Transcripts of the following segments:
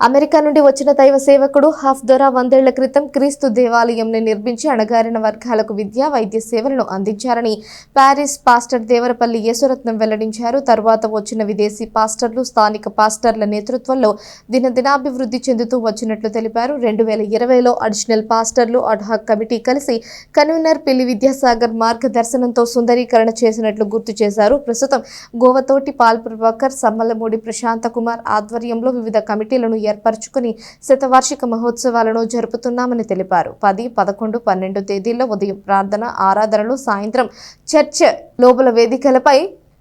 America నుండి వచ్చిన దైవ సేవకుడు హాఫ్దొర 100 ఏళ్ల క్రితం క్రీస్తు దేవాలయంని నిర్మించి అణగారిన వర్గాలకు విద్యా వైద్య సేవలను అందించారని పారిస్ పాస్టర్ దేవరపల్లి యేసురత్నం వెల్లడించారు. తరువాత వచ్చిన విదేశీ పాస్టర్లు, స్థానిక పాస్టర్ల నేతృత్వంలో దినదినాభివృద్ధి చెందుతూ వచ్చినట్లు తెలిపారు. 2020లో అడిషనల్ పాస్టర్లు అడ్హాక్ కమిటీ కలిసి కన్వీనర్ పిల్లి విద్యాసాగర్ మార్గదర్శనంతో సుందరీకరణ చేసినట్లు గుర్తు చేశారు. ప్రస్తుతం గోవతోటి పాల్ ప్రభాకర్, సమ్మలమూడి ప్రశాంత కుమార్ ఆధ్వర్యంలో వివిధ కమిటీలను ఏర్పరచుకుని శతవార్షిక మహోత్సవాలను జరుపుతున్నామని తెలిపారు. 10, 11, 12 తేదీల్లో ఉదయం ప్రార్థన, ఆరాధనలు, సాయంత్రం చర్చ్ లోపల వేదికలపై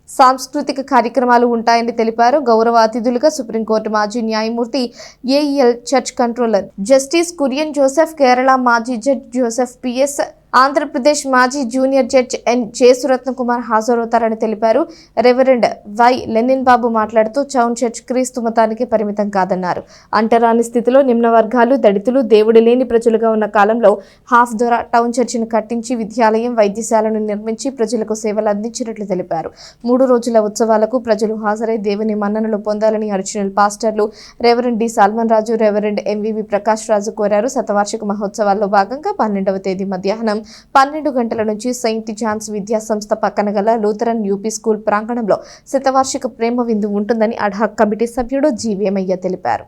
సాంస్కృతిక కార్యక్రమాలు ఉంటాయని తెలిపారు. గౌరవ అతిథులుగా సుప్రీంకోర్టు మాజీ న్యాయమూర్తి AEL church controller justice Kurian Joseph, Kerala మాజీ జడ్జ్ జోసెఫ్ పిఎస్, ఆంధ్రప్రదేశ్ మాజీ జూనియర్ జడ్జ్ ఎన్ జేసురత్న కుమార్ హాజరవుతారని తెలిపారు. రెవరెండ్ వై లెనిన్ బాబు మాట్లాడుతూ టౌన్ చర్చ్ క్రీస్తు మతానికి పరిమితం కాదన్నారు. అంటరాని స్థితిలో నిమ్న వర్గాలు, దళితులు, దేవుడు లేని ప్రజలుగా ఉన్న కాలంలో హాఫ్దొర టౌన్ చర్చిని కట్టించి విద్యాలయం, వైద్యశాలను నిర్మించి ప్రజలకు సేవలు అందించినట్లు తెలిపారు. 3 రోజుల ఉత్సవాలకు ప్రజలు హాజరై దేవుని మన్ననలు పొందాలని అడిషనల్ పాస్టర్లు రెవరెండ్ డి సల్మాన్ రాజు, రెవరెండ్ ఎంవివి ప్రకాష్ రాజు కోరారు. శతవార్షిక మహోత్సవాల్లో భాగంగా 12వ తేదీ మధ్యాహ్నం 12 గంటల నుంచి సెయింట్ జాన్స్ విద్యా సంస్థ పక్కన గల లూథరన్ యూపీ స్కూల్ ప్రాంగణంలో శతవార్షిక ప్రేమ విందు ఉంటుందని అడ్హాక్ కమిటీ సభ్యుడు జి వేమయ్య తెలిపారు.